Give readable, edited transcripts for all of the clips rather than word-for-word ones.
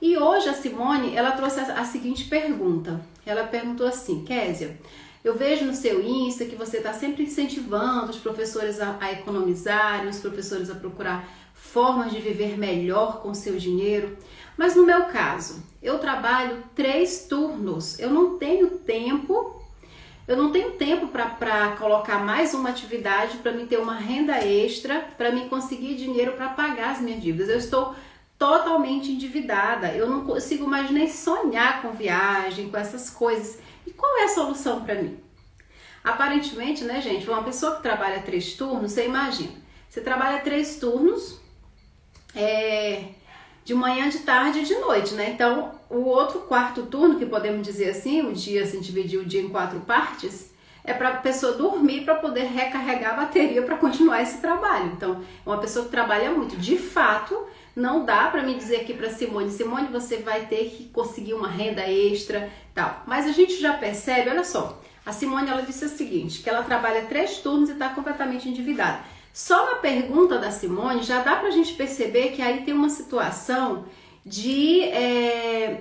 E hoje a Simone, ela trouxe a seguinte pergunta. Ela perguntou assim: Kézia, eu vejo no seu Insta que você está sempre incentivando os professores a economizarem, os professores a procurar formas de viver melhor com o seu dinheiro. Mas no meu caso, eu trabalho 3 turnos, eu não tenho tempo para colocar mais uma atividade, para mim ter uma renda extra, para mim conseguir dinheiro para pagar as minhas dívidas. Eu estou totalmente endividada, eu não consigo mais nem sonhar com viagem, com essas coisas. E qual é a solução para mim? Aparentemente, né, gente, uma pessoa que trabalha 3 turnos, você imagina, você trabalha 3 turnos, de manhã, de tarde e de noite, né? Então, o outro 4º turno, que podemos dizer assim, o dia, se dividir o dia em 4 partes, é para a pessoa dormir para poder recarregar a bateria para continuar esse trabalho. Então, é uma pessoa que trabalha muito. De fato, não dá para me dizer aqui para Simone, você vai ter que conseguir uma renda extra, tal. Mas a gente já percebe, olha só, a Simone, ela disse o seguinte, que ela trabalha 3 turnos e está completamente endividada. Só na pergunta da Simone já dá pra gente perceber que aí tem uma situação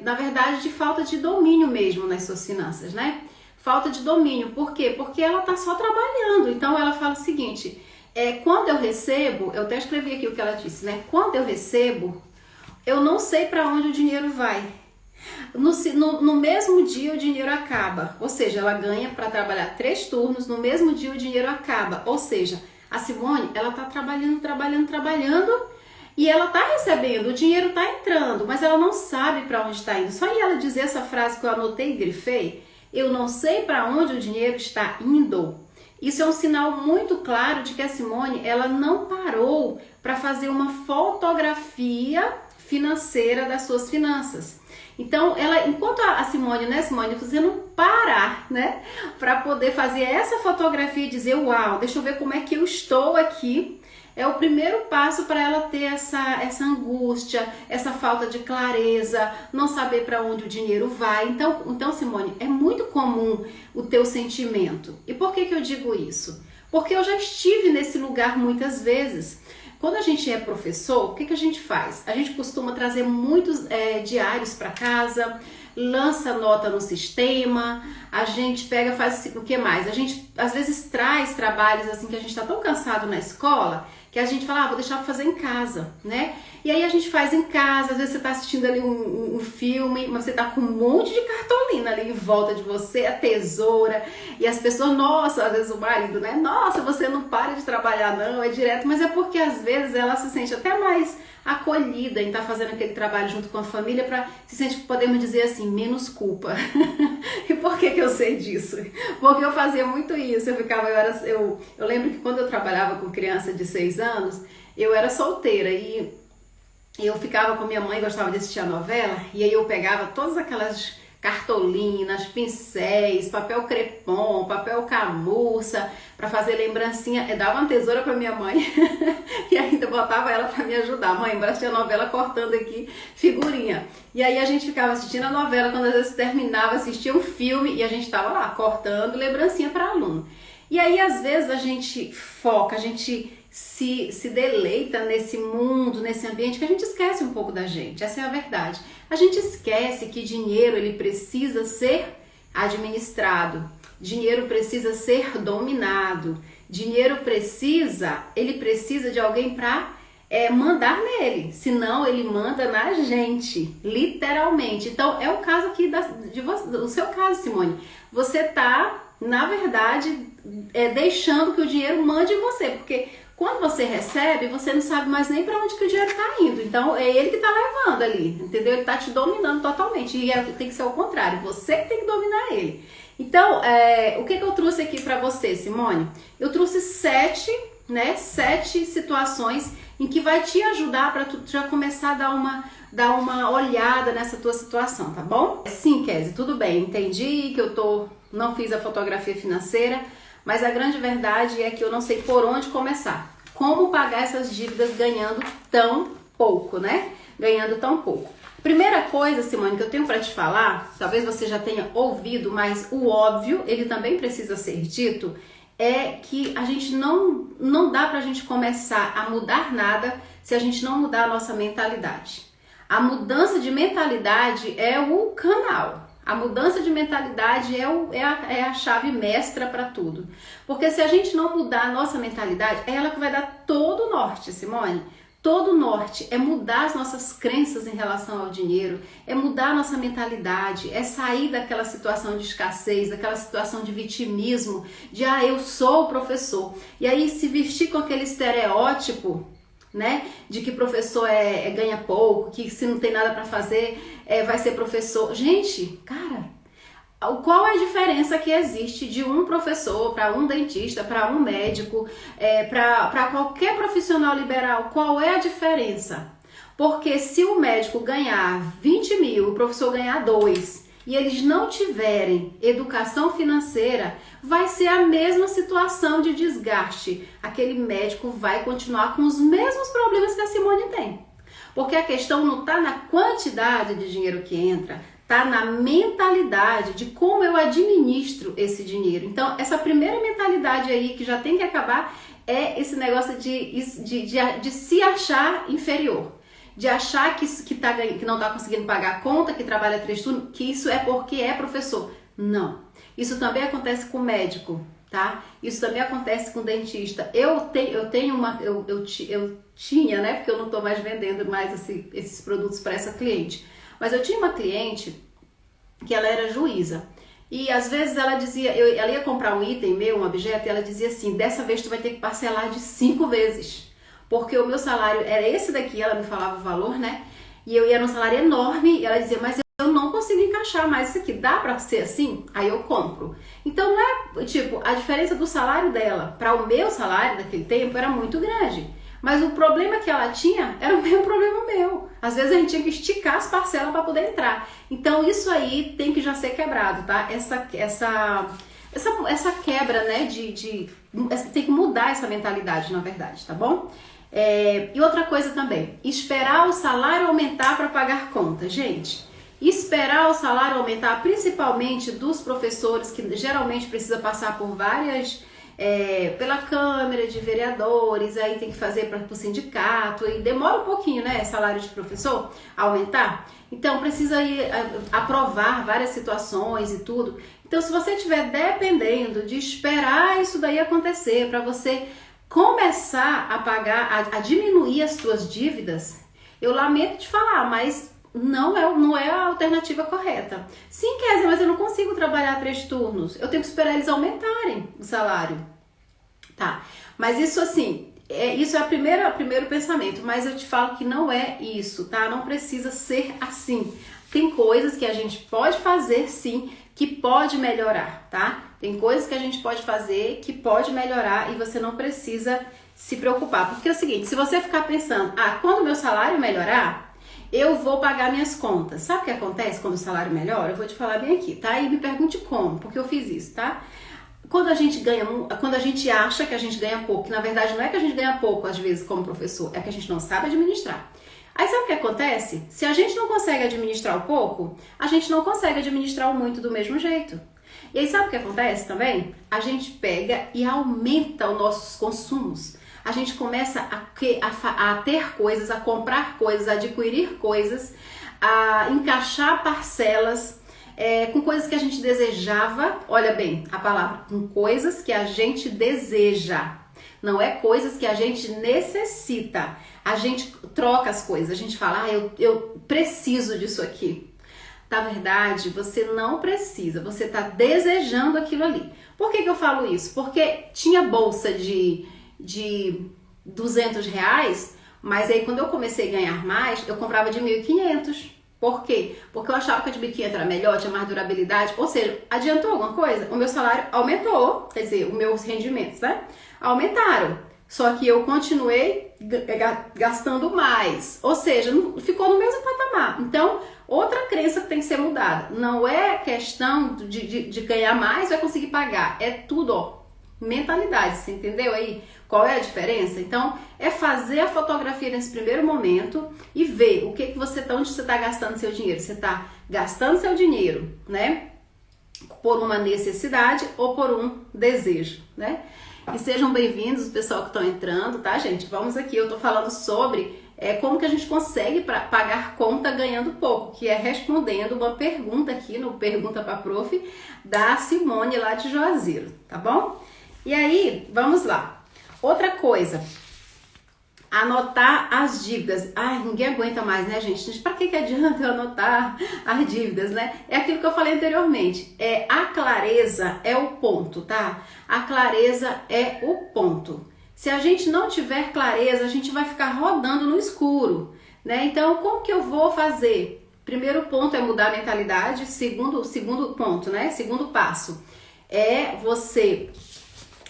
na verdade, de falta de domínio mesmo nas suas finanças, né? Falta de domínio. Por quê? Porque ela tá só trabalhando. Então ela fala o seguinte, quando eu recebo, eu até escrevi aqui o que ela disse, né? Quando eu recebo, eu não sei para onde o dinheiro vai. No mesmo dia o dinheiro acaba. Ou seja, ela ganha para trabalhar 3 turnos, no mesmo dia o dinheiro acaba. Ou seja, a Simone, ela tá trabalhando e ela tá recebendo, o dinheiro tá entrando, mas ela não sabe para onde está indo. Só ela dizer essa frase que eu anotei e grifei, eu não sei para onde o dinheiro está indo. Isso é um sinal muito claro de que a Simone, ela não parou para fazer uma fotografia financeira das suas finanças. Então, enquanto a Simone, né, Simone, você não parar, né, para poder fazer essa fotografia e dizer, uau, deixa eu ver como é que eu estou aqui, é o primeiro passo para ela ter essa angústia, essa falta de clareza, não saber para onde o dinheiro vai. Então, Simone, é muito comum o teu sentimento. E por que eu digo isso? Porque eu já estive nesse lugar muitas vezes. Quando a gente é professor, o que a gente faz? A gente costuma trazer muitos diários para casa, lança nota no sistema, a gente faz o que mais? A gente às vezes traz trabalhos assim que a gente está tão cansado na escola, que a gente fala, vou deixar para fazer em casa, né? E aí a gente faz em casa, às vezes você está assistindo ali um filme, mas você está com um monte de cartolina ali em volta de você, a tesoura, e as pessoas, nossa, às vezes o marido, né? Nossa, você não para de trabalhar não, é direto, mas é porque às vezes ela se sente até mais acolhida em estar fazendo aquele trabalho junto com a família, para se sentir, podemos dizer assim, menos culpa. E por que eu sei disso? Porque eu fazia muito isso, eu lembro que quando eu trabalhava com criança de 6 anos, eu era solteira e eu ficava com minha mãe, gostava de assistir a novela, e aí eu pegava todas aquelas cartolinas, pincéis, papel crepom, papel camurça, para fazer lembrancinha, eu dava uma tesoura para minha mãe e ainda botava ela para me ajudar. Mãe, bora assistir a novela cortando aqui figurinha. E aí a gente ficava assistindo a novela, quando às vezes terminava, assistia um filme e a gente tava lá cortando lembrancinha para aluno. E aí às vezes a gente foca, a gente se deleita nesse mundo, nesse ambiente, que a gente esquece um pouco da gente. Essa é a verdade. A gente esquece que dinheiro, ele precisa ser administrado, dinheiro precisa ser dominado, dinheiro ele precisa de alguém para mandar nele, senão ele manda na gente, literalmente. Então é o caso aqui o seu caso, Simone. Você tá, na verdade, deixando que o dinheiro mande em você, porque quando você recebe, você não sabe mais nem para onde que o dinheiro está indo. Então, é ele que está levando ali, entendeu? Ele está te dominando totalmente. E tem que ser o contrário, você que tem que dominar ele. Então, o que eu trouxe aqui para você, Simone? Eu trouxe 7 situações em que vai te ajudar para tu já começar a dar uma olhada nessa tua situação, tá bom? Sim, Kézia, tudo bem. Entendi que não fiz a fotografia financeira, mas a grande verdade é que eu não sei por onde começar. Como pagar essas dívidas ganhando tão pouco, né? Ganhando tão pouco. Primeira coisa, Simone, que eu tenho para te falar, talvez você já tenha ouvido, mas o óbvio, ele também precisa ser dito, é que a gente não dá pra gente começar a mudar nada se a gente não mudar a nossa mentalidade. A mudança de mentalidade é o canal. A mudança de mentalidade é a chave mestra para tudo. Porque se a gente não mudar a nossa mentalidade, é ela que vai dar todo o norte, Simone. Todo o norte é mudar as nossas crenças em relação ao dinheiro, é mudar a nossa mentalidade, é sair daquela situação de escassez, daquela situação de vitimismo, de eu sou o professor. E aí se vestir com aquele estereótipo, né, de que professor ganha pouco, que se não tem nada para fazer vai ser professor. Gente, cara, qual é a diferença que existe de um professor para um dentista, para um médico, para qualquer profissional liberal? Qual é a diferença? Porque se o médico ganhar 20 mil, o professor ganhar 2, e eles não tiverem educação financeira, vai ser a mesma situação de desgaste. Aquele médico vai continuar com os mesmos problemas que a Simone tem. Porque a questão não está na quantidade de dinheiro que entra, tá na mentalidade de como eu administro esse dinheiro. Então, essa primeira mentalidade aí que já tem que acabar é esse negócio de se achar inferior. De achar que não tá conseguindo pagar a conta, que trabalha 3 turnos, que isso é porque é professor. Não. Isso também acontece com médico, tá? Isso também acontece com dentista. Eu tinha, né? Porque eu não tô mais vendendo mais esses produtos para essa cliente. Mas eu tinha uma cliente que ela era juíza e às vezes ela dizia, ela ia comprar um item meu, um objeto, e ela dizia assim, dessa vez tu vai ter que parcelar de 5 vezes, porque o meu salário era esse daqui, ela me falava o valor, né? E eu ia num salário enorme e ela dizia, mas eu não consigo encaixar mais isso aqui, dá pra ser assim? Aí eu compro. Então não é, tipo, a diferença do salário dela para o meu salário daquele tempo era muito grande. Mas o problema que ela tinha era o mesmo problema meu. Às vezes a gente tinha que esticar as parcelas para poder entrar. Então isso aí tem que já ser quebrado, tá? Essa quebra, né? Tem que mudar essa mentalidade, na verdade, tá bom? E outra coisa também, esperar o salário aumentar para pagar conta. Gente, esperar o salário aumentar, principalmente dos professores, que geralmente precisa passar por pela Câmara de Vereadores, aí tem que fazer para o sindicato, e demora um pouquinho, né, salário de professor, aumentar. Então, precisa aprovar várias situações e tudo. Então, se você estiver dependendo de esperar isso daí acontecer, para você começar a pagar, a diminuir as suas dívidas, eu lamento te falar, mas não é a alternativa correta. Sim, Kézia, mas eu não consigo trabalhar 3 turnos. Eu tenho que esperar eles aumentarem o salário. Tá, mas isso assim, isso é o primeiro pensamento, mas eu te falo que não é isso, tá? Não precisa ser assim. Tem coisas que a gente pode fazer sim, que pode melhorar, tá? Tem coisas que a gente pode fazer que pode melhorar e você não precisa se preocupar. Porque é o seguinte, se você ficar pensando, quando o meu salário melhorar, eu vou pagar minhas contas. Sabe o que acontece quando o salário melhora? Eu vou te falar bem aqui, tá? E me pergunte como, porque eu fiz isso, tá? Quando a gente acha que a gente ganha pouco, que na verdade não é que a gente ganha pouco às vezes como professor, é que a gente não sabe administrar. Aí sabe o que acontece? Se a gente não consegue administrar o pouco, a gente não consegue administrar o muito do mesmo jeito. E aí sabe o que acontece também? A gente pega e aumenta os nossos consumos. A gente começa a ter coisas, a comprar coisas, a adquirir coisas, a encaixar parcelas com coisas que a gente desejava. Olha bem a palavra, com coisas que a gente deseja. Não é coisas que a gente necessita. A gente troca as coisas, a gente fala, eu preciso disso aqui. Na verdade, você não precisa, você está desejando aquilo ali. Por que eu falo isso? Porque tinha bolsa de R$200, mas aí quando eu comecei a ganhar mais, eu comprava de 1.500. Por quê? Porque eu achava que a de 1.500 era melhor, tinha mais durabilidade, ou seja, adiantou alguma coisa? O meu salário aumentou, quer dizer, os meus rendimentos, né? Aumentaram, só que eu continuei gastando mais, ou seja, ficou no mesmo patamar. Então, outra crença que tem que ser mudada, não é questão de ganhar mais, vai conseguir pagar, é tudo, mentalidade, você entendeu aí qual é a diferença? Então, é fazer a fotografia nesse primeiro momento e ver onde você está gastando seu dinheiro. Você está gastando seu dinheiro, né? Por uma necessidade ou por um desejo, né? E sejam bem-vindos, o pessoal que estão entrando, tá, gente? Vamos aqui, eu tô falando sobre como que a gente consegue pagar conta ganhando pouco, que é respondendo uma pergunta aqui no Pergunta pra Prof, da Simone lá de Juazeiro, tá bom? E aí, vamos lá. Outra coisa, anotar as dívidas. Ai, ninguém aguenta mais, né, gente? Pra que adianta eu anotar as dívidas, né? É aquilo que eu falei anteriormente. A clareza é o ponto, tá? A clareza é o ponto. Se a gente não tiver clareza, a gente vai ficar rodando no escuro, né? Então, como que eu vou fazer? Primeiro ponto é mudar a mentalidade. Segundo ponto, né? Segundo passo é você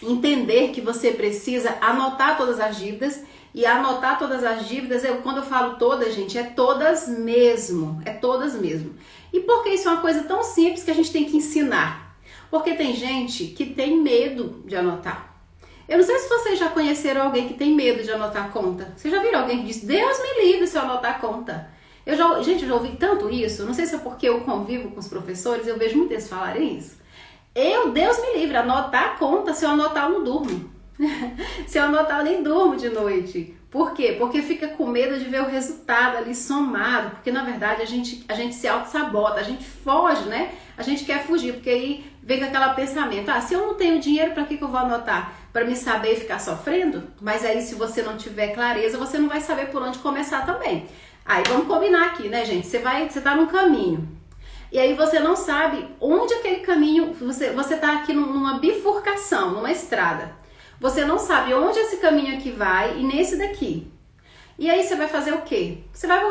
entender que você precisa anotar todas as dívidas. E anotar todas as dívidas, quando eu falo todas, gente, é todas mesmo. É todas mesmo. E por que isso é uma coisa tão simples que a gente tem que ensinar? Porque tem gente que tem medo de anotar. Eu não sei se vocês já conheceram alguém que tem medo de anotar a conta. Vocês já viram alguém que diz, Deus me livre se eu anotar a conta? Gente, eu já ouvi tanto isso. Não sei se é porque eu convivo com os professores, eu vejo muitos falarem isso. Deus me livre, anotar a conta, se eu anotar eu não durmo. Se eu anotar eu nem durmo de noite. Por quê? Porque fica com medo de ver o resultado ali somado. Porque na verdade a gente se auto-sabota, a gente foge, né? A gente quer fugir, porque aí vem com aquele pensamento, se eu não tenho dinheiro, para que eu vou anotar? Para me saber e ficar sofrendo? Mas aí se você não tiver clareza, você não vai saber por onde começar também. Aí vamos combinar aqui, né, gente? Você tá num caminho. E aí você não sabe onde aquele caminho, você tá aqui numa bifurcação, numa estrada. Você não sabe onde esse caminho aqui vai e nesse daqui. E aí você vai fazer o quê? Você vai para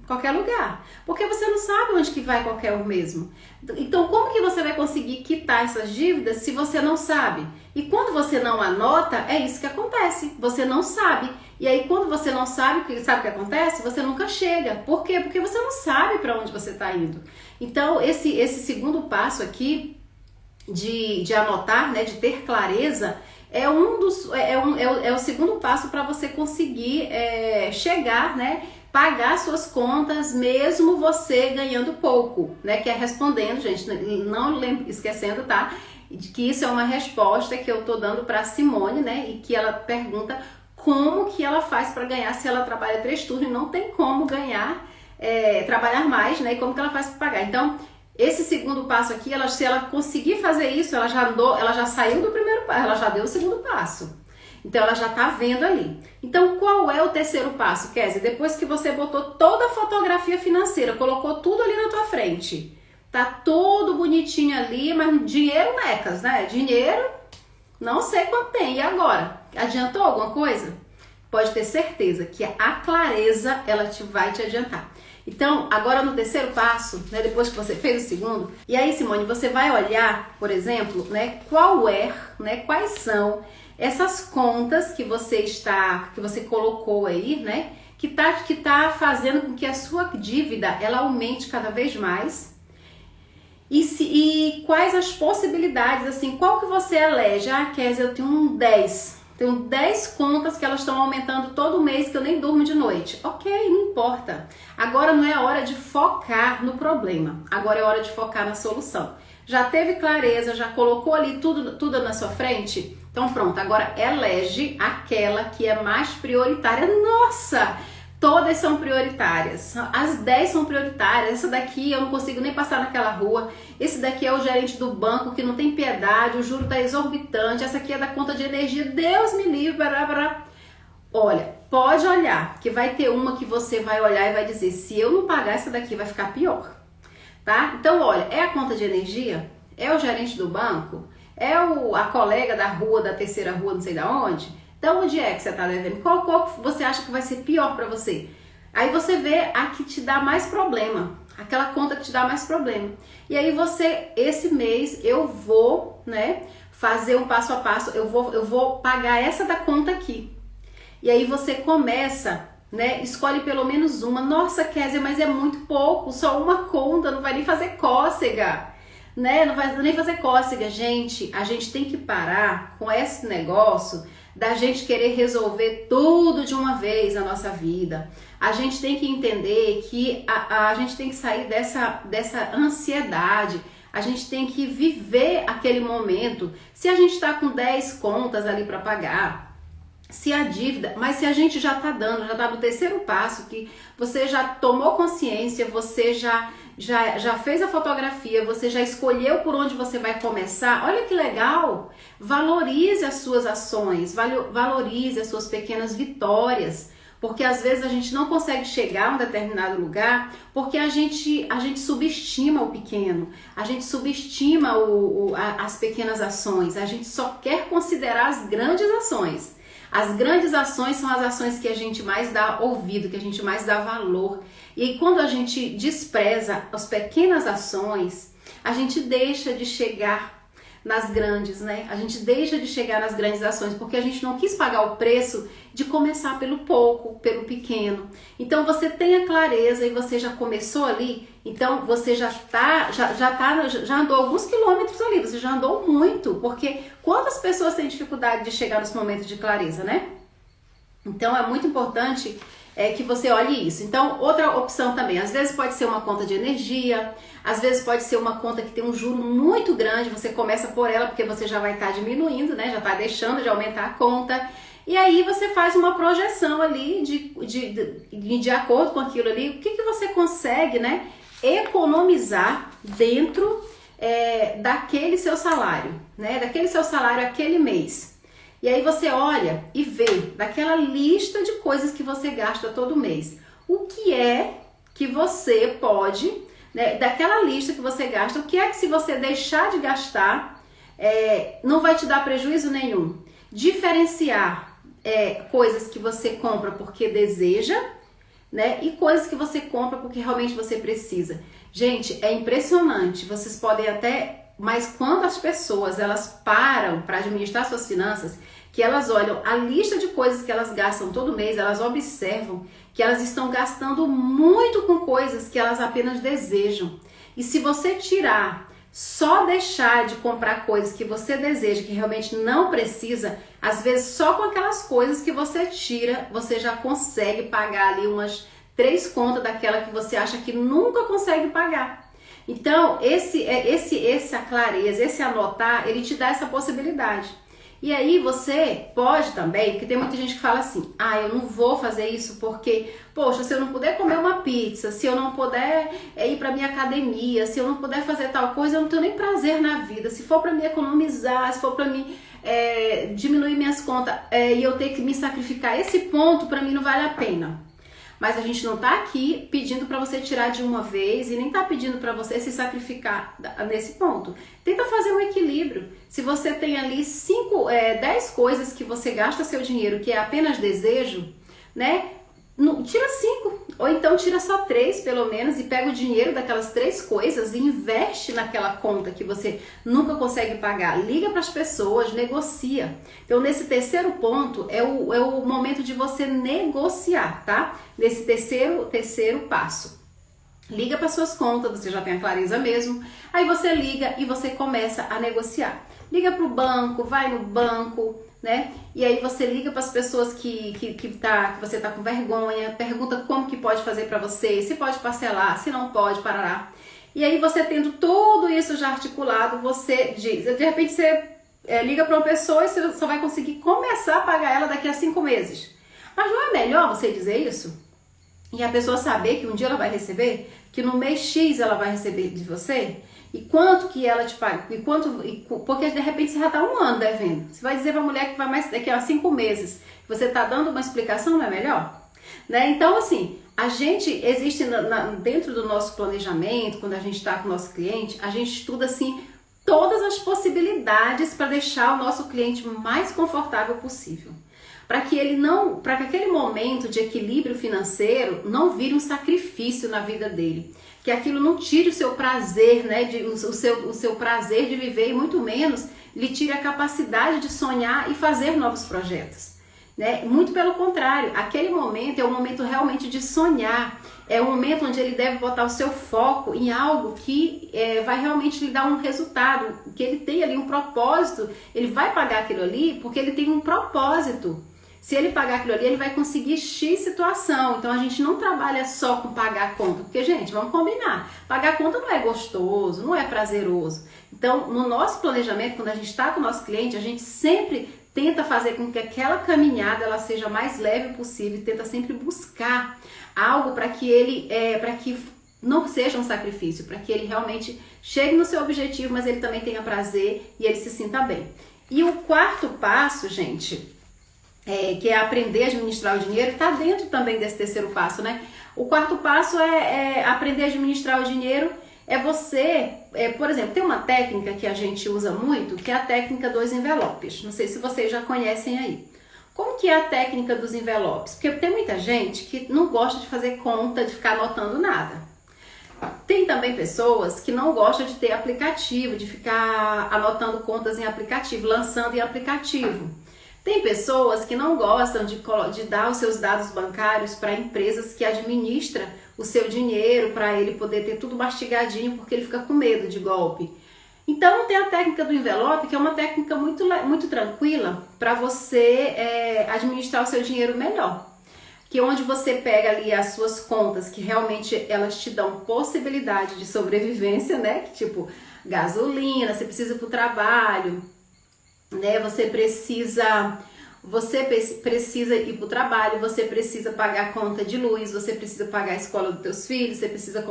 qualquer lugar. Porque você não sabe onde que vai qualquer um mesmo. Então como que você vai conseguir quitar essas dívidas se você não sabe? E quando você não anota, é isso que acontece. Você não sabe. E aí quando você não sabe o que acontece? Você nunca chega. Por quê? Porque você não sabe para onde você está indo. Então esse segundo passo aqui de anotar, né, de ter clareza, é o segundo passo para você conseguir chegar, né, pagar suas contas mesmo você ganhando pouco, né, que é respondendo, gente, não esquecendo, tá, que isso é uma resposta que eu tô dando para Simone, né, e que ela pergunta como que ela faz para ganhar se ela trabalha 3 turnos e não tem como ganhar, trabalhar mais, né, e como que ela faz para pagar. Então, esse segundo passo aqui, se ela conseguir fazer isso, ela já saiu do primeiro passo, ela já deu o segundo passo. Então, ela já tá vendo ali. Então, qual é o terceiro passo, Kézia? Depois que você botou toda a fotografia financeira, colocou tudo ali na tua frente, tá tudo bonitinho ali, mas dinheiro necas, né? Dinheiro, não sei quanto tem. E agora? Adiantou alguma coisa? Pode ter certeza que a clareza, ela vai te adiantar. Então, agora no terceiro passo, né, depois que você fez o segundo, e aí, Simone, você vai olhar, por exemplo, né, quais são essas contas que você colocou aí, né, que tá fazendo com que a sua dívida ela aumente cada vez mais. E quais as possibilidades, assim, qual que você elege? Kézia, eu tenho 10 contas que elas estão aumentando todo mês que eu nem durmo de noite. Ok, não importa. Agora não é a hora de focar no problema. Agora é hora de focar na solução. Já teve clareza, já colocou ali tudo na sua frente? Então pronto, agora elege aquela que é mais prioritária. Nossa! Todas são prioritárias, as 10 são prioritárias, essa daqui eu não consigo nem passar naquela rua, esse daqui é o gerente do banco que não tem piedade, o juro tá exorbitante, essa aqui é da conta de energia, Deus me livre, Olha, pode olhar, que vai ter uma que você vai olhar e vai dizer, se eu não pagar essa daqui vai ficar pior, tá? Então olha, é a conta de energia? É o gerente do banco? É a colega da rua, da terceira rua, não sei da onde? Então, onde é que você está devendo? Qual você acha que vai ser pior para você? Aí você vê a que te dá mais problema, aquela conta que te dá mais problema. E aí esse mês, eu vou, né, fazer um passo a passo, eu vou pagar essa da conta aqui. E aí você começa, né, escolhe pelo menos uma. Nossa, Kézia, mas é muito pouco, só uma conta, não vai nem fazer cócega. Né? Não vai nem fazer cócega. Gente, a gente tem que parar com esse negócio da gente querer resolver tudo de uma vez na nossa vida. A gente tem que entender que a gente tem que sair dessa ansiedade. A gente tem que viver aquele momento. Se a gente está com 10 contas ali para pagar, se a dívida, mas se a gente já está dando, já está no terceiro passo, que você já tomou consciência, você já fez a fotografia, você já escolheu por onde você vai começar, olha que legal, valorize as suas ações, valorize as suas pequenas vitórias, porque às vezes a gente não consegue chegar a um determinado lugar porque a gente subestima o pequeno, a gente subestima as pequenas ações, a gente só quer considerar as grandes ações. As grandes ações são as ações que a gente mais dá ouvido, que a gente mais dá valor. E quando a gente despreza as pequenas ações, a gente deixa de chegar nas grandes, né? A gente deixa de chegar nas grandes ações, porque a gente não quis pagar o preço de começar pelo pouco, pelo pequeno. Então você tenha clareza e você já começou ali, então você já andou alguns quilômetros ali, você já andou muito, porque quantas pessoas têm dificuldade de chegar nos momentos de clareza, né? Então é muito importante que você olhe isso. Então, outra opção também, às vezes pode ser uma conta de energia, às vezes pode ser uma conta que tem um juro muito grande, você começa por ela porque você já vai estar diminuindo, né? Já está deixando de aumentar a conta. E aí você faz uma projeção ali de acordo com aquilo ali, o que você consegue, né, economizar dentro daquele seu salário, né? Daquele seu salário aquele mês. E aí você olha e vê daquela lista de coisas que você gasta todo mês. O que é que você pode, né, daquela lista que você gasta, o que é que se você deixar de gastar, não vai te dar prejuízo nenhum. Diferenciar coisas que você compra porque deseja, né, e coisas que você compra porque realmente você precisa. Gente, é impressionante, vocês podem até... Mas quando as pessoas elas param para administrar suas finanças, que elas olham a lista de coisas que elas gastam todo mês, elas observam que elas estão gastando muito com coisas que elas apenas desejam. E se você só deixar de comprar coisas que você deseja, que realmente não precisa, às vezes só com aquelas coisas que você tira, você já consegue pagar ali umas 3 contas daquela que você acha que nunca consegue pagar. Então, essa clareza, esse anotar, ele te dá essa possibilidade. E aí você pode também, porque tem muita gente que fala assim, eu não vou fazer isso porque, poxa, se eu não puder comer uma pizza, se eu não puder ir para minha academia, se eu não puder fazer tal coisa, eu não tenho nem prazer na vida. Se for para me economizar, se for para mim diminuir minas contas e eu ter que me sacrificar, esse ponto para mim não vale a pena. Mas a gente não tá aqui pedindo para você tirar de uma vez e nem tá pedindo para você se sacrificar nesse ponto. Tenta fazer um equilíbrio. Se você tem ali 10 coisas que você gasta seu dinheiro, que é apenas desejo, né? Tira 5, ou então tira só 3 pelo menos e pega o dinheiro daquelas 3 coisas e investe naquela conta que você nunca consegue pagar. Liga para as pessoas, negocia. Então nesse terceiro ponto é o momento de você negociar, tá? Nesse terceiro passo. Liga para suas contas, você já tem a clareza mesmo. Aí você liga e você começa a negociar. Liga para o banco, vai no banco, né? E aí você liga para as pessoas que você tá com vergonha, pergunta como que pode fazer para você, se pode parcelar, se não pode, parará. E aí você tendo tudo isso já articulado, você diz, de repente você liga para uma pessoa e você só vai conseguir começar a pagar ela daqui a 5 meses. Mas não é melhor você dizer isso? E a pessoa saber que um dia ela vai receber, que no mês X ela vai receber de você? E quanto que ela te paga? Porque de repente você já está 1 ano devendo. Você vai dizer para a mulher que vai mais daqui a 5 meses. Você está dando uma explicação, não é melhor? Né? Então, assim, a gente existe dentro do nosso planejamento, quando a gente está com o nosso cliente, a gente estuda assim todas as possibilidades para deixar o nosso cliente mais confortável possível. Para que aquele momento de equilíbrio financeiro não vire um sacrifício na vida dele. Que aquilo não tire o seu prazer, né, o seu prazer de viver e muito menos lhe tire a capacidade de sonhar e fazer novos projetos. Né? Muito pelo contrário, aquele momento é um momento realmente de sonhar, é um momento onde ele deve botar o seu foco em algo que vai realmente lhe dar um resultado, que ele tem ali um propósito, ele vai pagar aquilo ali porque ele tem um propósito. Se ele pagar aquilo ali, ele vai conseguir X situação. Então a gente não trabalha só com pagar a conta, porque, gente, vamos combinar, pagar a conta não é gostoso, não é prazeroso. Então, no nosso planejamento, quando a gente está com o nosso cliente, a gente sempre tenta fazer com que aquela caminhada ela seja mais leve possível, tenta sempre buscar algo para que ele, para que não seja um sacrifício, para que ele realmente chegue no seu objetivo, mas ele também tenha prazer e ele se sinta bem. E o quarto passo, gente, que é aprender a administrar o dinheiro, está dentro também desse terceiro passo, né? O quarto passo é aprender a administrar o dinheiro, você, por exemplo, tem uma técnica que a gente usa muito, que é a técnica dos envelopes. Não sei se vocês já conhecem aí. Como que é a técnica dos envelopes? Porque tem muita gente que não gosta de fazer conta, de ficar anotando nada. Tem também pessoas que não gostam de ter aplicativo, de ficar anotando contas em aplicativo, lançando em aplicativo. Tem pessoas que não gostam de dar os seus dados bancários para empresas que administram o seu dinheiro, para ele poder ter tudo mastigadinho, porque ele fica com medo de golpe. Então tem a técnica do envelope, que é uma técnica muito tranquila para você administrar o seu dinheiro melhor. Que é onde você pega ali as suas contas, que realmente elas te dão possibilidade de sobrevivência, né? Que, tipo, gasolina, você precisa ir para o trabalho, né? Você precisa ir para o trabalho, você precisa pagar a conta de luz, você precisa pagar a escola dos teus filhos, você precisa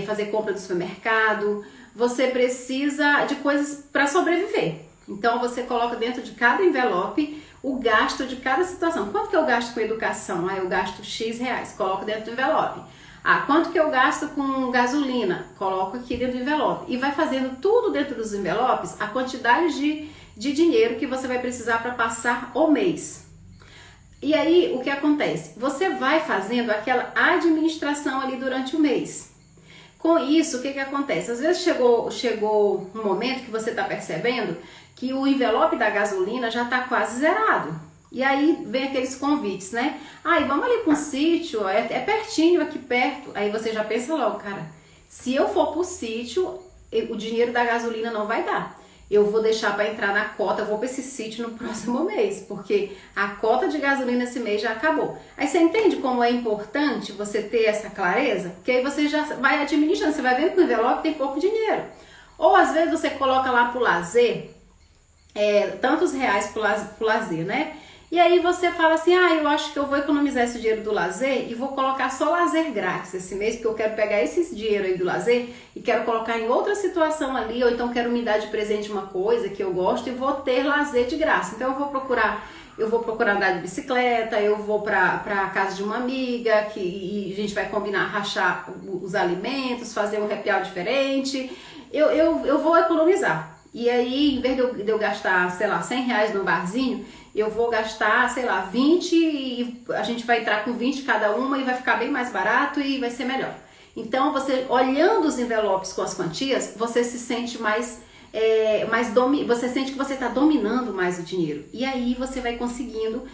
fazer compra do supermercado, você precisa de coisas para sobreviver. Então você coloca dentro de cada envelope o gasto de cada situação. Quanto que eu gasto com educação? Eu gasto X reais, coloco dentro do envelope. Quanto que eu gasto com gasolina? Coloco aqui dentro do envelope. E vai fazendo tudo dentro dos envelopes, a quantidade de dinheiro que você vai precisar para passar o mês. E aí, o que acontece? Você vai fazendo aquela administração ali durante o mês. Com isso, o que acontece? Às vezes chegou um momento que você está percebendo que o envelope da gasolina já está quase zerado. E aí vem aqueles convites, né? Vamos ali para um sítio, é pertinho, aqui perto. Aí você já pensa logo, cara, se eu for para o sítio, o dinheiro da gasolina não vai dar. Eu vou deixar para entrar na cota, eu vou para esse sítio no próximo mês, porque a cota de gasolina esse mês já acabou. Aí você entende como é importante você ter essa clareza? Porque aí você já vai administrando, você vai vendo que o envelope tem pouco dinheiro. Ou às vezes você coloca lá pro lazer, tantos reais pro lazer, né? E aí você fala assim, eu acho que eu vou economizar esse dinheiro do lazer e vou colocar só lazer grátis esse mês, porque eu quero pegar esse dinheiro aí do lazer e quero colocar em outra situação ali, ou então quero me dar de presente uma coisa que eu gosto e vou ter lazer de graça. Então eu vou procurar andar de bicicleta, eu vou pra casa de uma amiga, e a gente vai combinar rachar os alimentos, fazer um happy hour diferente. Eu vou economizar. E aí, em vez de eu gastar, sei lá, 100 reais no barzinho, eu vou gastar, sei lá, 20 e a gente vai entrar com 20 cada uma e vai ficar bem mais barato e vai ser melhor. Então, você olhando os envelopes com as quantias, você se sente você sente que você está dominando mais o dinheiro. E aí você vai conseguindo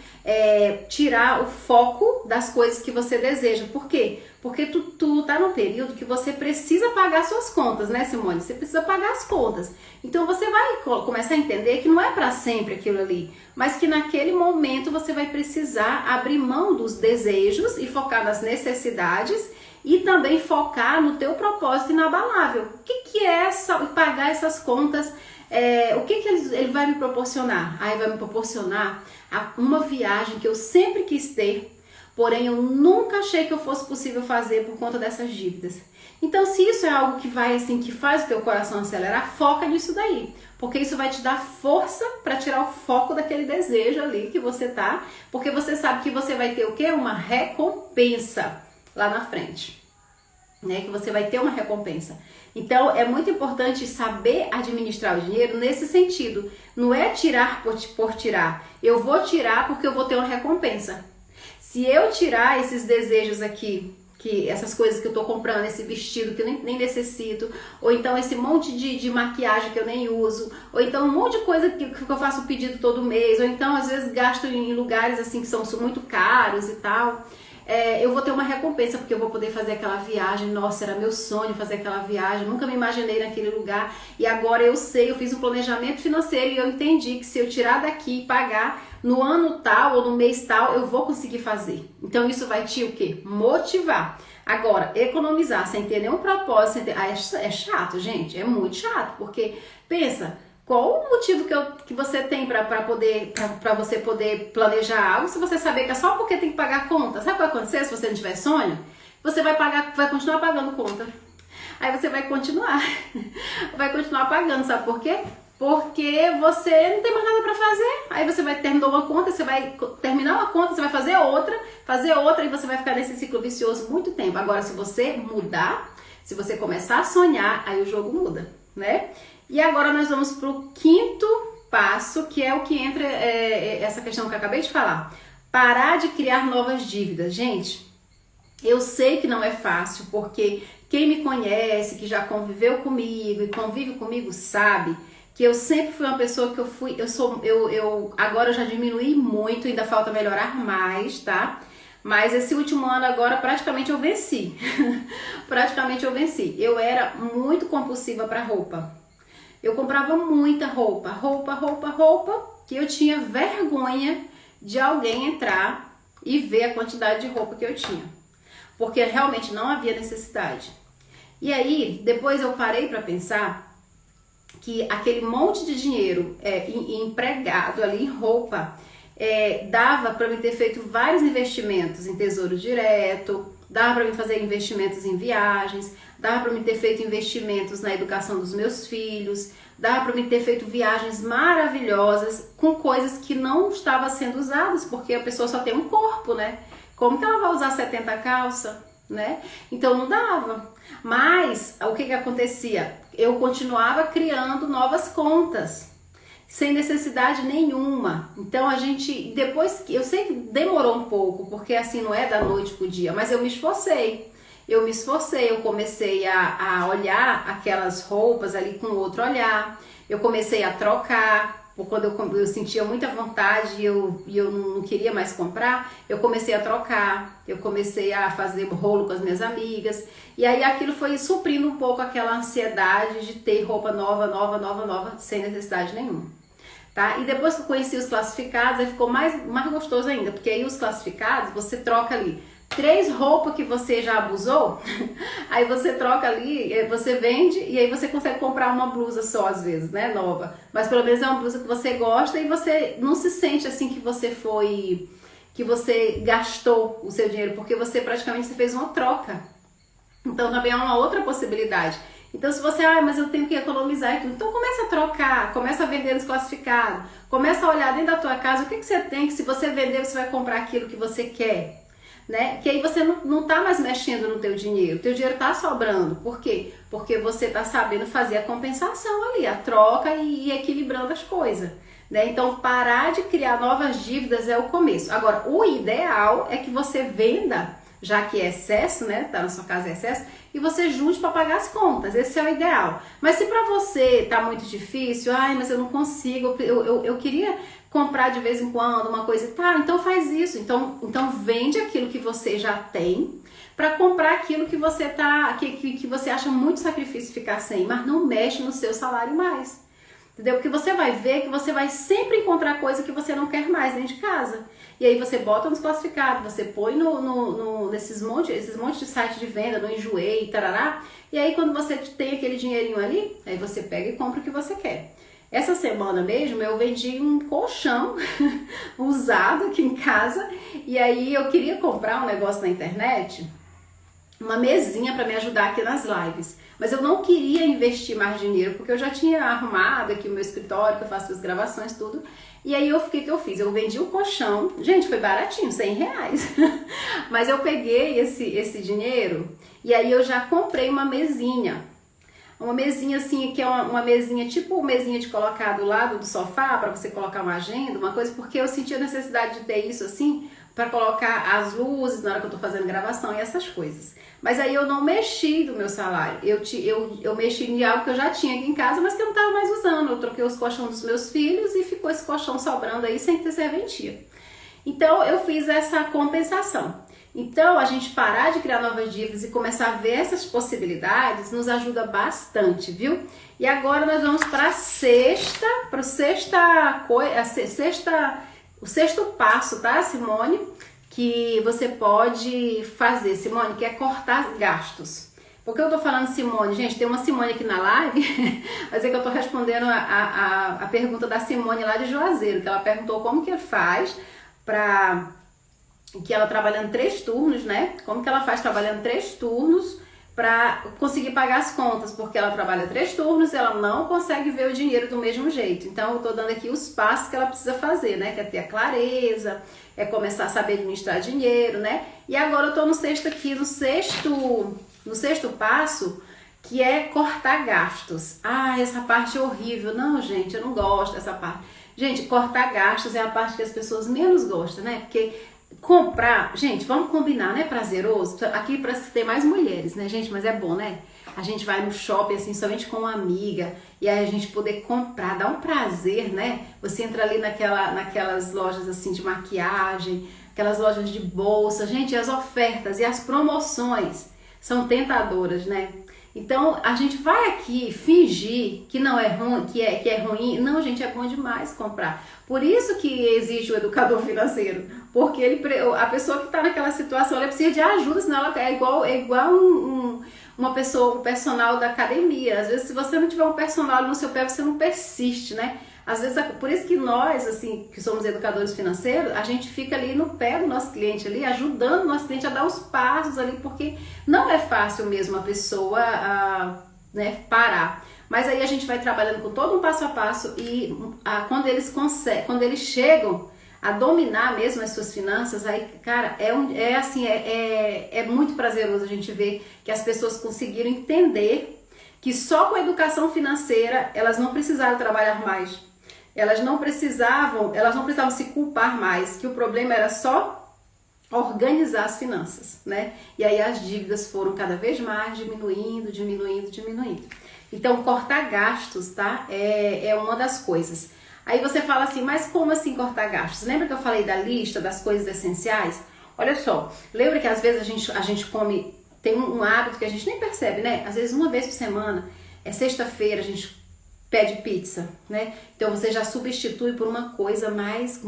tirar o foco das coisas que você deseja. Por quê? Porque tu tá num período que você precisa pagar suas contas, né, Simone? Você precisa pagar as contas. Então você vai começar a entender que não é para sempre aquilo ali, mas que naquele momento você vai precisar abrir mão dos desejos e focar nas necessidades e também focar no teu propósito inabalável. O que é pagar essas contas? O que ele vai me proporcionar? Ele vai me proporcionar uma viagem que eu sempre quis ter, porém eu nunca achei que eu fosse possível fazer por conta dessas dívidas. Então, se isso é algo que que faz o teu coração acelerar, foca nisso daí, porque isso vai te dar força para tirar o foco daquele desejo ali que você tá, porque você sabe que você vai ter o quê? Uma recompensa lá na frente, né? Que você vai ter uma recompensa. Então é muito importante saber administrar o dinheiro nesse sentido. Não é tirar por tirar. Eu vou tirar porque eu vou ter uma recompensa. Se eu tirar esses desejos aqui, essas coisas que eu tô comprando, esse vestido que eu nem necessito, ou então esse monte de maquiagem que eu nem uso, ou então um monte de coisa que eu faço pedido todo mês, ou então às vezes gasto em lugares assim que são muito caros e tal. Eu vou ter uma recompensa porque eu vou poder fazer aquela viagem. Nossa, era meu sonho fazer aquela viagem, nunca me imaginei naquele lugar e agora eu fiz um planejamento financeiro e eu entendi que se eu tirar daqui e pagar no ano tal ou no mês tal, eu vou conseguir fazer. Então isso vai te o quê? Motivar. Agora, economizar sem ter nenhum propósito, é chato, gente, é muito chato, porque pensa, Qual o motivo que você tem para você poder planejar algo se você saber que é só porque tem que pagar a conta? Sabe o que vai acontecer se você não tiver sonho? Você vai continuar pagando conta. Aí você vai continuar pagando, sabe por quê? Porque você não tem mais nada para fazer. Aí você vai terminar uma conta, você vai terminar uma conta, você vai fazer outra e você vai ficar nesse ciclo vicioso muito tempo. Agora, se você mudar, se você começar a sonhar, aí o jogo muda, né? E agora nós vamos para o quinto passo, que é o que entra essa questão que eu acabei de falar. Parar de criar novas dívidas. Gente, eu sei que não é fácil, porque quem me conhece, que já conviveu comigo e convive comigo, sabe que eu sempre fui uma pessoa que agora eu já diminui muito, ainda falta melhorar mais, tá? Mas esse último ano agora praticamente eu venci. Praticamente eu venci. Eu era muito compulsiva para roupa. Eu comprava muita roupa, que eu tinha vergonha de alguém entrar e ver a quantidade de roupa que eu tinha. Porque realmente não havia necessidade. E aí, depois eu parei para pensar que aquele monte de dinheiro empregado ali em roupa dava para mim ter feito vários investimentos em tesouro direto, dava para mim fazer investimentos em viagens, dava para mim ter feito investimentos na educação dos meus filhos, dava para mim ter feito viagens maravilhosas com coisas que não estavam sendo usadas, porque a pessoa só tem um corpo, né? Como que ela vai usar 70 calças, né? Então não dava. Mas o que acontecia? Eu continuava criando novas contas, sem necessidade nenhuma. Então depois eu sei que demorou um pouco, porque assim não é da noite pro dia, mas eu me esforcei, eu comecei a olhar aquelas roupas ali com outro olhar, eu comecei a trocar, quando eu sentia muita vontade e eu não queria mais comprar, eu comecei a trocar, eu comecei a fazer rolo com as minhas amigas, e aí aquilo foi suprindo um pouco aquela ansiedade de ter roupa nova, sem necessidade nenhuma. Tá? E depois que eu conheci os classificados, aí ficou mais gostoso ainda, porque aí os classificados, você troca ali 3 roupas que você já abusou, aí você troca ali, você vende e aí você consegue comprar uma blusa só às vezes, né, nova. Mas pelo menos é uma blusa que você gosta e você não se sente assim que você gastou o seu dinheiro, porque você praticamente fez uma troca. Então também é uma outra possibilidade. Então se você, mas eu tenho que economizar e tudo, então começa a trocar, começa a vender nos classificados, começa a olhar dentro da tua casa o que você tem, que se você vender você vai comprar aquilo que você quer. Né? Que aí você não tá mais mexendo no teu dinheiro tá sobrando. Por quê? Porque você tá sabendo fazer a compensação ali, a troca e equilibrando as coisas, né? Então parar de criar novas dívidas é o começo. Agora, o ideal é que você venda, já que é excesso, né? Tá na sua casa é excesso, e você junte para pagar as contas. Esse é o ideal. Mas se para você tá muito difícil, mas eu não consigo, eu queria comprar de vez em quando uma coisa, tá, então faz isso, então vende aquilo que você já tem para comprar aquilo que você que você acha muito sacrifício ficar sem, mas não mexe no seu salário mais, entendeu? Porque você vai ver que você vai sempre encontrar coisa que você não quer mais dentro de casa, e aí você bota nos classificados, você põe nesses monte de site de venda, no Enjoei, tarará, e aí quando você tem aquele dinheirinho ali, aí você pega e compra o que você quer. Essa semana mesmo eu vendi um colchão usado aqui em casa e aí eu queria comprar um negócio na internet, uma mesinha para me ajudar aqui nas lives. Mas eu não queria investir mais dinheiro porque eu já tinha arrumado aqui o meu escritório, que eu faço as gravações, tudo. E aí o que eu fiz? Eu vendi o colchão, gente, foi baratinho, R$100. Mas eu peguei esse dinheiro e aí eu já comprei uma mesinha. Uma mesinha assim, que é uma mesinha, tipo mesinha de colocar do lado do sofá, para você colocar uma agenda, uma coisa, porque eu sentia necessidade de ter isso assim, para colocar as luzes na hora que eu tô fazendo gravação e essas coisas. Mas aí eu não mexi do meu salário, eu mexi em algo que eu já tinha aqui em casa, mas que eu não tava mais usando. Eu troquei os colchões dos meus filhos e ficou esse colchão sobrando aí sem ter serventia. Então eu fiz essa compensação. Então, a gente parar de criar novas dívidas e começar a ver essas possibilidades nos ajuda bastante, viu? E agora nós vamos para o sexto passo, tá, Simone? Que você pode fazer, Simone, que é cortar gastos. Por que eu tô falando Simone? Gente, tem uma Simone aqui na live, mas é que eu tô respondendo a pergunta da Simone lá de Juazeiro, que ela perguntou como que faz pra... que ela trabalhando 3 turnos, né? Como que ela faz trabalhando 3 turnos para conseguir pagar as contas, porque ela trabalha 3 turnos e ela não consegue ver o dinheiro do mesmo jeito. Então eu tô dando aqui os passos que ela precisa fazer, né? Que é ter a clareza, é começar a saber administrar dinheiro, né? E agora eu tô no sexto aqui, no sexto passo, que é cortar gastos. Ah, essa parte é horrível. Não, gente, eu não gosto dessa parte. Gente, cortar gastos é a parte que as pessoas menos gostam, né? Porque comprar, gente, vamos combinar, né? Prazeroso. Aqui parece que tem mais mulheres, né, gente? Mas é bom, né? A gente vai no shopping, assim, somente com uma amiga, e aí a gente poder comprar, dá um prazer, né? Você entra ali naquelas lojas, assim, de maquiagem, aquelas lojas de bolsa. Gente, as ofertas e as promoções são tentadoras, né? Então, a gente vai aqui fingir que não é ruim, que é ruim. Não, gente, é bom demais comprar. Por isso que existe o educador financeiro. Porque a pessoa que está naquela situação, ela precisa de ajuda, senão ela é igual uma pessoa, um personal da academia. Às vezes, se você não tiver um personal no seu pé, você não persiste, né? Às vezes, por isso que nós, assim, que somos educadores financeiros, a gente fica ali no pé do nosso cliente ali, ajudando o nosso cliente a dar os passos ali, porque não é fácil mesmo a pessoa né, parar. Mas aí a gente vai trabalhando com todo um passo a passo e quando eles chegam a dominar mesmo as suas finanças, aí, cara, é muito prazeroso a gente ver que as pessoas conseguiram entender que só com a educação financeira elas não precisaram trabalhar mais. Elas não precisavam se culpar mais, que o problema era só organizar as finanças, né? E aí as dívidas foram cada vez mais diminuindo. Então, cortar gastos, tá? É uma das coisas. Aí você fala assim, mas como assim cortar gastos? Lembra que eu falei da lista das coisas essenciais? Olha só, lembra que às vezes a gente come, tem um hábito que a gente nem percebe, né? Às vezes uma vez por semana, sexta-feira, a gente pede pizza, né? Então você já substitui por uma coisa mais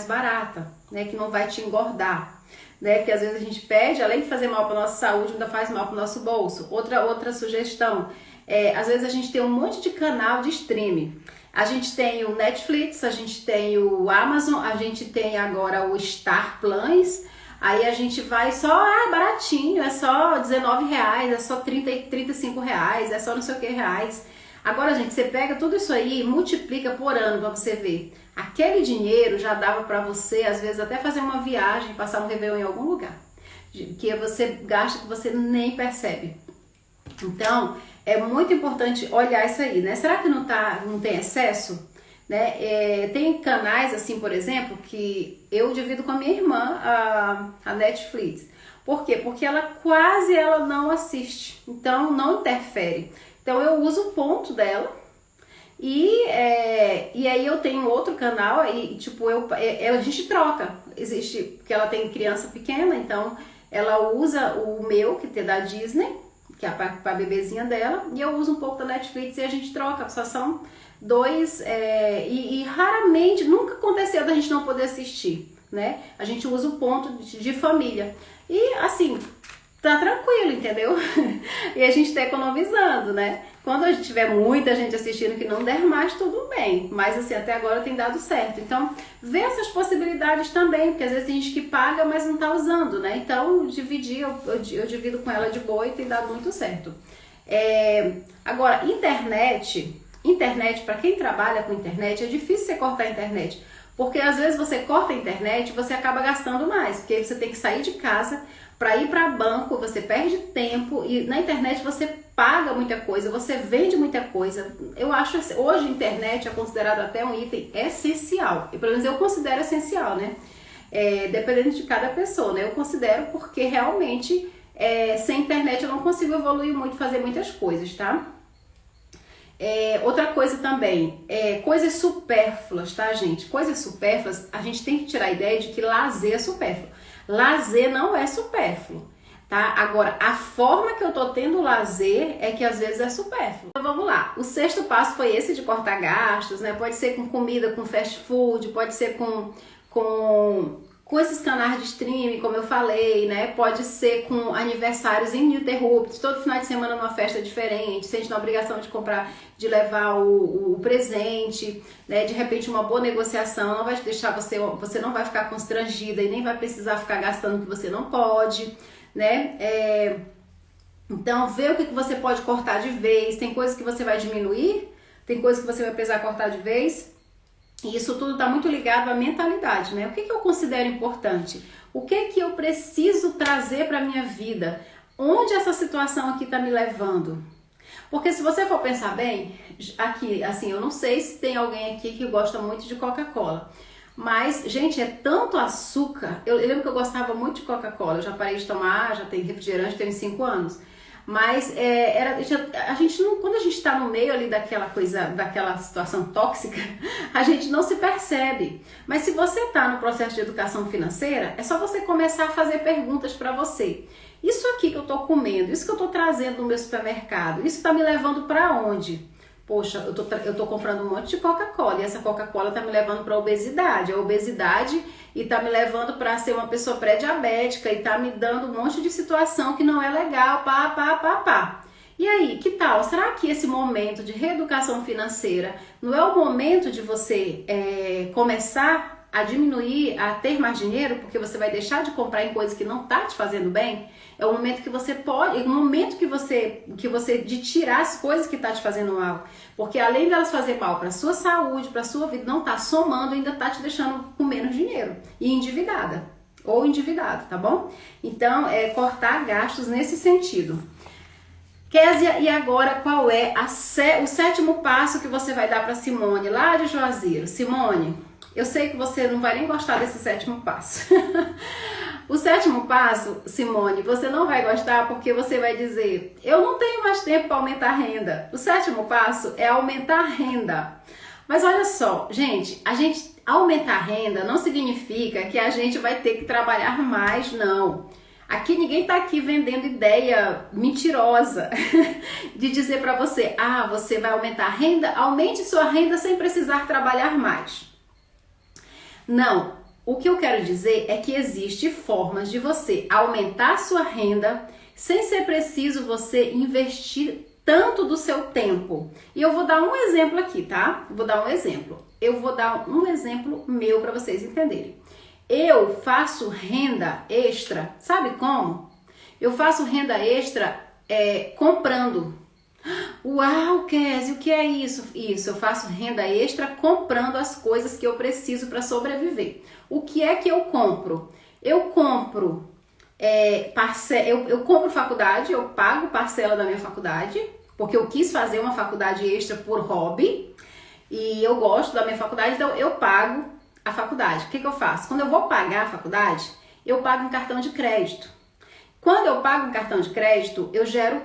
barata, né? Que não vai te engordar, né? Porque às vezes a gente pede, além de fazer mal para nossa saúde, ainda faz mal para o nosso bolso. Outra sugestão, às vezes a gente tem um monte de canal de streaming. A gente tem o Netflix, a gente tem o Amazon, a gente tem agora o Star Plus. Aí a gente vai só, baratinho, é só R$19, é só R$35, é só não sei o que reais. Agora, gente, você pega tudo isso aí e multiplica por ano pra você ver. Aquele dinheiro já dava pra você, às vezes, até fazer uma viagem, passar um Réveillon em algum lugar. Que você gasta que você nem percebe. Então, é muito importante olhar isso aí, né? Será que não tem excesso? Né? Tem canais, assim, por exemplo, que eu divido com a minha irmã, a Netflix. Por quê? Porque ela não assiste, então não interfere. Então eu uso o ponto dela e aí eu tenho outro canal e tipo, a gente troca. Existe, porque ela tem criança pequena, então ela usa o meu, que é da Disney, que é pra bebezinha dela, e eu uso um pouco da Netflix e a gente troca, só são dois, e raramente, nunca aconteceu da gente não poder assistir, né? A gente usa o ponto de família. E assim, tá tranquilo, entendeu? E a gente tá economizando, né? Quando a gente tiver muita gente assistindo que não der mais, tudo bem. Mas assim, até agora tem dado certo. Então, vê essas possibilidades também, porque às vezes tem gente que paga, mas não tá usando, né? Então, eu divido com ela de boa e tem dado muito certo. Agora, internet, para quem trabalha com internet, é difícil você cortar a internet. Porque às vezes você corta a internet e você acaba gastando mais, porque aí você tem que sair de casa para ir para banco, você perde tempo e na internet você paga muita coisa, você vende muita coisa. Eu acho que hoje a internet é considerado até um item essencial, e pelo menos eu considero essencial, né? Dependendo de cada pessoa, né? Eu considero porque realmente sem internet eu não consigo evoluir muito, fazer muitas coisas, tá? Outra coisa também, coisas supérfluas, tá, gente? Coisas supérfluas, a gente tem que tirar a ideia de que lazer é supérfluo. Lazer não é supérfluo, tá? Agora, a forma que eu tô tendo lazer é que às vezes é supérfluo. Então vamos lá, o sexto passo foi esse de cortar gastos, né? Pode ser com comida, com fast food, pode ser com com esses canais de streaming, como eu falei, né? Pode ser com aniversários ininterruptos, todo final de semana numa festa diferente, sente na obrigação de comprar, de levar o presente, né? De repente uma boa negociação não vai deixar você não vai ficar constrangida e nem vai precisar ficar gastando o que você não pode, né? Então, vê o que você pode cortar de vez, tem coisas que você vai diminuir, tem coisas que você vai precisar cortar de vez. E isso tudo está muito ligado à mentalidade, né? O que eu considero importante? O que eu preciso trazer para a minha vida? Onde essa situação aqui está me levando? Porque se você for pensar bem, aqui, assim, eu não sei se tem alguém aqui que gosta muito de Coca-Cola. Mas, gente, é tanto açúcar. Eu lembro que eu gostava muito de Coca-Cola. Eu já parei de tomar, já tenho refrigerante, tenho 5 anos. Mas a gente não, quando a gente está no meio ali daquela situação tóxica, a gente não se percebe. Mas se você está no processo de educação financeira, é só você começar a fazer perguntas para você. Isso aqui que eu estou comendo, isso que eu estou trazendo no meu supermercado, isso está me levando para onde? Poxa, eu tô comprando um monte de Coca-Cola e essa Coca-Cola tá me levando para obesidade. A obesidade e tá me levando para ser uma pessoa pré-diabética e tá me dando um monte de situação que não é legal, pá. E aí, que tal? Será que esse momento de reeducação financeira não é o momento de você começar a diminuir, a ter mais dinheiro, porque você vai deixar de comprar em coisas que não tá te fazendo bem? É o momento que você pode, é o momento que você de tirar as coisas que tá te fazendo mal, porque além delas fazer mal para sua saúde, para sua vida, não tá somando, ainda tá te deixando com menos dinheiro e endividada ou endividado, tá bom? Então, cortar gastos nesse sentido. Kézia, e agora qual é o 7º passo que você vai dar para Simone lá de Juazeiro? Simone, eu sei que você não vai nem gostar desse 7º passo. O 7º passo, Simone, você não vai gostar porque você vai dizer: eu não tenho mais tempo para aumentar a renda. O 7º passo é aumentar a renda. Mas olha só, gente, aumentar a renda não significa que a gente vai ter que trabalhar mais, não. Aqui ninguém tá aqui vendendo ideia mentirosa de dizer para você: você vai aumentar a renda, aumente sua renda sem precisar trabalhar mais. Não. O que eu quero dizer é que existe formas de você aumentar sua renda sem ser preciso você investir tanto do seu tempo. E eu vou dar um exemplo aqui, tá? Eu vou dar um exemplo meu para vocês entenderem. Eu faço renda extra, sabe como? Eu faço renda extra comprando. Uau, Kézia, o que é isso? Isso, eu faço renda extra comprando as coisas que eu preciso para sobreviver. O que é que eu compro? Eu compro eu compro faculdade, eu pago parcela da minha faculdade, porque eu quis fazer uma faculdade extra por hobby e eu gosto da minha faculdade, então eu pago a faculdade. O que eu faço? Quando eu vou pagar a faculdade, eu pago um cartão de crédito. Quando eu pago um cartão de crédito, eu gero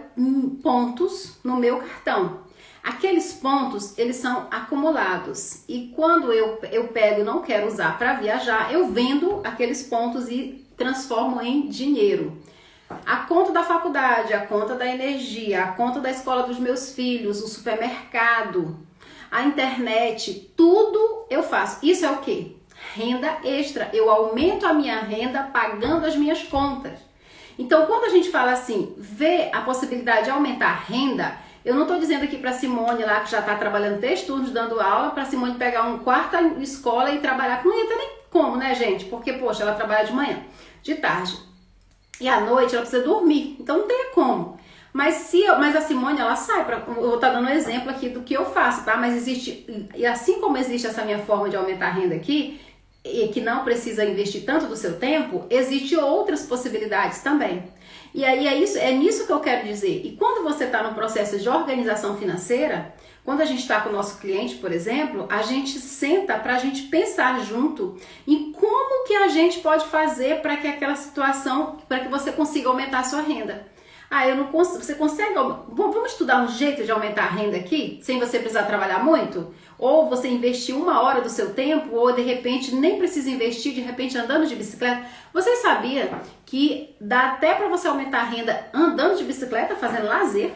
pontos no meu cartão. Aqueles pontos, eles são acumulados. E quando eu pego e não quero usar para viajar, eu vendo aqueles pontos e transformo em dinheiro. A conta da faculdade, a conta da energia, a conta da escola dos meus filhos, o supermercado, a internet, tudo eu faço. Isso é o quê? Renda extra. Eu aumento a minha renda pagando as minhas contas. Então, quando a gente fala assim, vê a possibilidade de aumentar a renda, eu não estou dizendo aqui para Simone lá, que já está trabalhando 3 turnos dando aula, para Simone pegar um quarto escola e trabalhar. Não ia ter nem como, né, gente? Porque, poxa, ela trabalha de manhã, de tarde. E à noite ela precisa dormir. Então, não tem como. Mas a Simone, ela sai. Eu vou estar dando um exemplo aqui do que eu faço, tá? Mas existe, e assim como existe essa minha forma de aumentar a renda aqui, e que não precisa investir tanto do seu tempo, existem outras possibilidades também. E aí é nisso que eu quero dizer. E quando você está no processo de organização financeira, quando a gente está com o nosso cliente, por exemplo, a gente senta para a gente pensar junto em como que a gente pode fazer para que aquela situação, para que você consiga aumentar a sua renda. Eu não consigo, você consegue, vamos estudar um jeito de aumentar a renda aqui, sem você precisar trabalhar muito? Ou você investir 1 hora do seu tempo, ou de repente nem precisa investir, de repente andando de bicicleta. Você sabia que dá até para você aumentar a renda andando de bicicleta, fazendo lazer?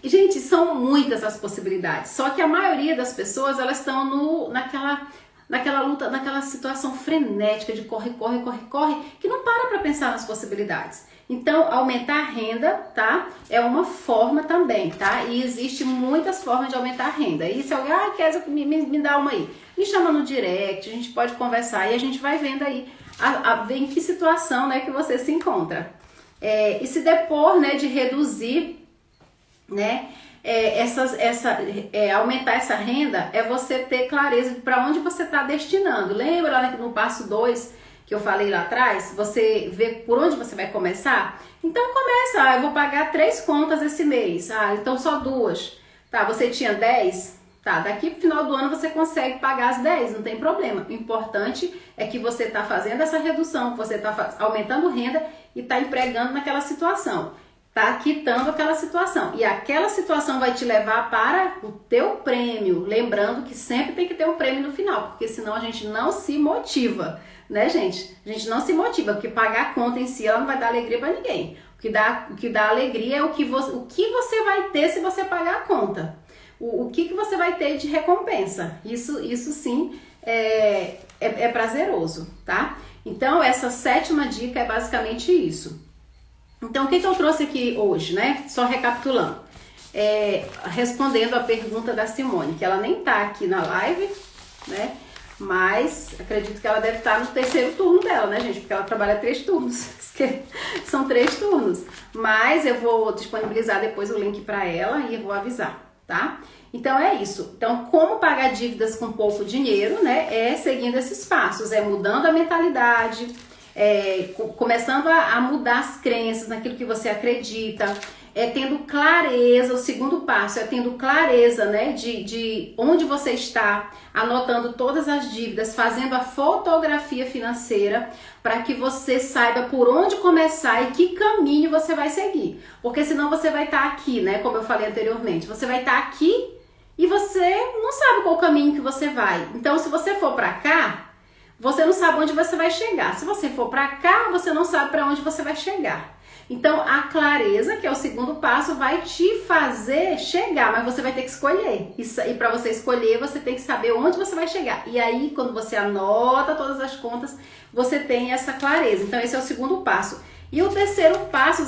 Gente, são muitas as possibilidades, só que a maioria das pessoas, elas estão naquela luta, naquela situação frenética de corre, corre, corre, corre, que não para pensar nas possibilidades. Então, aumentar a renda, tá? É uma forma também, tá? E existe muitas formas de aumentar a renda. E se alguém, Kézia, me dá uma aí. Me chama no direct, a gente pode conversar e a gente vai vendo aí, ver em que situação, né, que você se encontra. E se depor, né, de reduzir, né, aumentar essa renda, é você ter clareza de para onde você está destinando. Lembra lá no passo 2 que eu falei lá atrás? Você vê por onde você vai começar? Então começa, eu vou pagar 3 contas esse mês, então só 2. Tá, você tinha 10, tá, daqui pro final do ano você consegue pagar as 10, não tem problema. O importante é que você está fazendo essa redução, você está aumentando renda e está empregando naquela situação. Tá quitando aquela situação. E aquela situação vai te levar para o teu prêmio. Lembrando que sempre tem que ter um prêmio no final, porque senão a gente não se motiva, né, gente? A gente não se motiva, porque pagar a conta em si, ela não vai dar alegria para ninguém. O que dá alegria é o que você vai ter se você pagar a conta. O que você vai ter de recompensa. Isso sim é prazeroso, tá? Então, essa 7ª dica é basicamente isso. Então, o que eu trouxe aqui hoje, né? Só recapitulando. Respondendo a pergunta da Simone, que ela nem tá aqui na live, né? Mas acredito que ela deve estar no 3º turno dela, né, gente? Porque ela trabalha 3 turnos. São 3 turnos. Mas eu vou disponibilizar depois o link para ela e eu vou avisar, tá? Então é isso. Então, como pagar dívidas com pouco dinheiro, né? É seguindo esses passos, mudando a mentalidade, começando a mudar as crenças naquilo que você acredita, tendo clareza. O 2º passo é tendo clareza, né, de onde você está, anotando todas as dívidas, fazendo a fotografia financeira para que você saiba por onde começar e que caminho você vai seguir. Porque senão você vai estar aqui, né, como eu falei anteriormente, você vai estar aqui e você não sabe qual caminho que você vai. Então, se você for para cá, você não sabe onde você vai chegar. Se você for para cá, você não sabe para onde você vai chegar. Então, a clareza, que é o 2º passo, vai te fazer chegar, mas você vai ter que escolher. E para você escolher, você tem que saber onde você vai chegar. E aí, quando você anota todas as contas, você tem essa clareza. Então, esse é o 2º passo. E o 3º passo,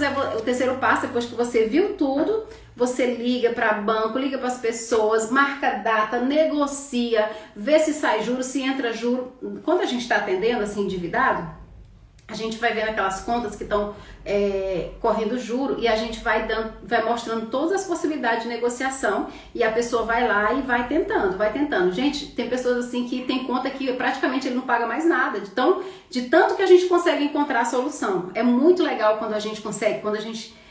depois que você viu tudo, você liga para banco, liga para as pessoas, marca data, negocia, vê se sai juro, se entra juro. Quando a gente está atendendo assim endividado, a gente vai vendo aquelas contas que estão correndo juro e a gente vai mostrando todas as possibilidades de negociação e a pessoa vai lá e vai tentando. Gente, tem pessoas assim que tem conta que praticamente ele não paga mais nada, de tanto que a gente consegue encontrar a solução. É muito legal quando a gente consegue, quando a gente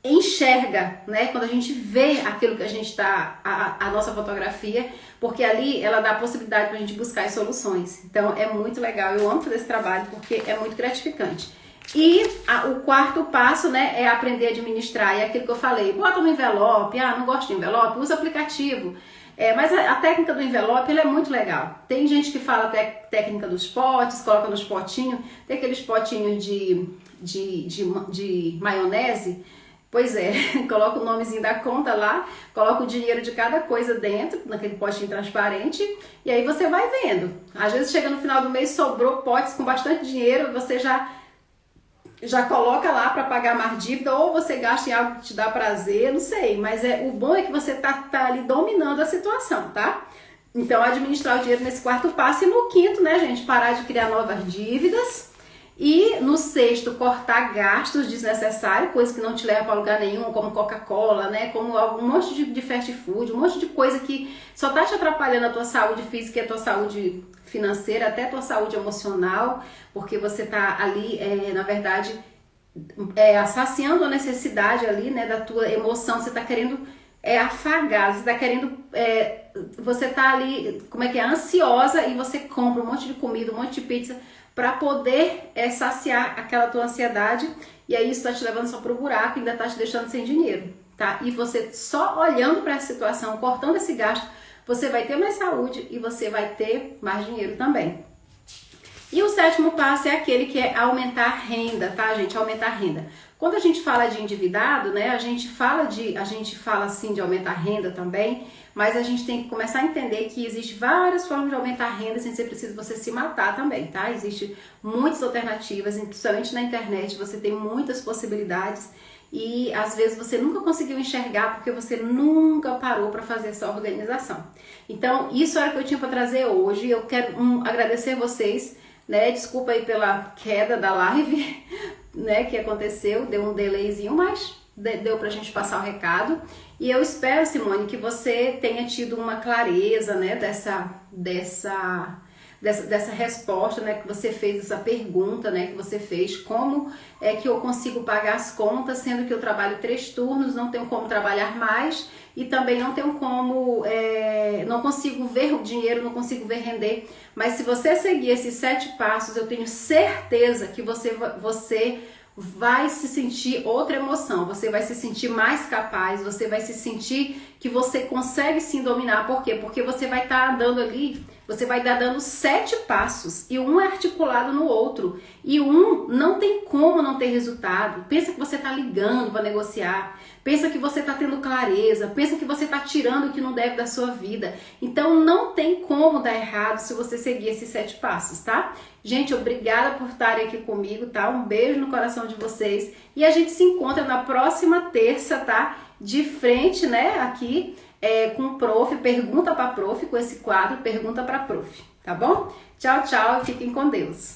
enxerga, né? Quando a gente vê aquilo que a gente está, a nossa fotografia, porque ali ela dá a possibilidade para a gente buscar as soluções. Então é muito legal, eu amo fazer esse trabalho porque é muito gratificante. E o 4º passo, né, é aprender a administrar. É aquilo que eu falei, bota no envelope, não gosto de envelope, usa aplicativo. Mas a técnica do envelope ela é muito legal. Tem gente que fala técnica dos potes, coloca nos potinhos, tem aqueles potinhos de maionese. Pois coloca o nomezinho da conta lá, coloca o dinheiro de cada coisa dentro, naquele potinho transparente, e aí você vai vendo. Às vezes chega no final do mês, sobrou potes com bastante dinheiro, você já coloca lá para pagar mais dívida, ou você gasta em algo que te dá prazer, não sei. Mas o bom é que você tá ali dominando a situação, tá? Então, administrar o dinheiro nesse 4º passo. E no 5º, né, gente, parar de criar novas dívidas. E no 6º, cortar gastos desnecessários, coisas que não te levam para lugar nenhum, como Coca-Cola, né? Como um monte de fast food, um monte de coisa que só tá te atrapalhando a tua saúde física e a tua saúde financeira, até a tua saúde emocional, porque você tá ali, na verdade, saciando a necessidade ali, né, da tua emoção. Você tá querendo afagar, você tá querendo, você tá ali, ansiosa, e você compra um monte de comida, um monte de pizza, para poder saciar aquela tua ansiedade, e aí isso tá te levando só pro buraco e ainda tá te deixando sem dinheiro, tá? E você só olhando para essa situação, cortando esse gasto, você vai ter mais saúde e você vai ter mais dinheiro também. E o sétimo passo é aquele que é aumentar a renda, tá, gente? Aumentar a renda. Quando a gente fala de endividado, né, a gente fala assim de aumentar a renda também, mas a gente tem que começar a entender que existe várias formas de aumentar a renda sem ser preciso você se matar também, tá? Existem muitas alternativas, principalmente na internet, você tem muitas possibilidades e às vezes você nunca conseguiu enxergar porque você nunca parou para fazer essa organização. Então, isso era o que eu tinha para trazer hoje. Eu quero agradecer vocês, né? Desculpa aí pela queda da live, né, que aconteceu, deu um delayzinho, mas deu pra gente passar o recado. E eu espero, Simone, que você tenha tido uma clareza, né, dessa resposta, né, que você fez, essa pergunta, né, que você fez, como é que eu consigo pagar as contas, sendo que eu trabalho 3 turnos, não tenho como trabalhar mais e também não tenho como, não consigo ver o dinheiro, não consigo ver render. Mas se você seguir esses 7 passos, eu tenho certeza que você vai se sentir outra emoção, você vai se sentir mais capaz, você vai se sentir que você consegue sim dominar. Por quê? Porque você vai estar andando ali, você vai estar dando 7 passos e um é articulado no outro e um não tem como não ter resultado. Pensa que você está ligando para negociar, pensa que você está tendo clareza, pensa que você está tirando o que não deve da sua vida. Então não tem como dar errado se você seguir esses 7 passos, tá? Gente, obrigada por estarem aqui comigo, tá? Um beijo no coração de vocês e a gente se encontra na próxima terça, tá? De frente, né? Aqui com o prof, pergunta para prof, com esse quadro, pergunta para prof, tá bom? Tchau, tchau e fiquem com Deus.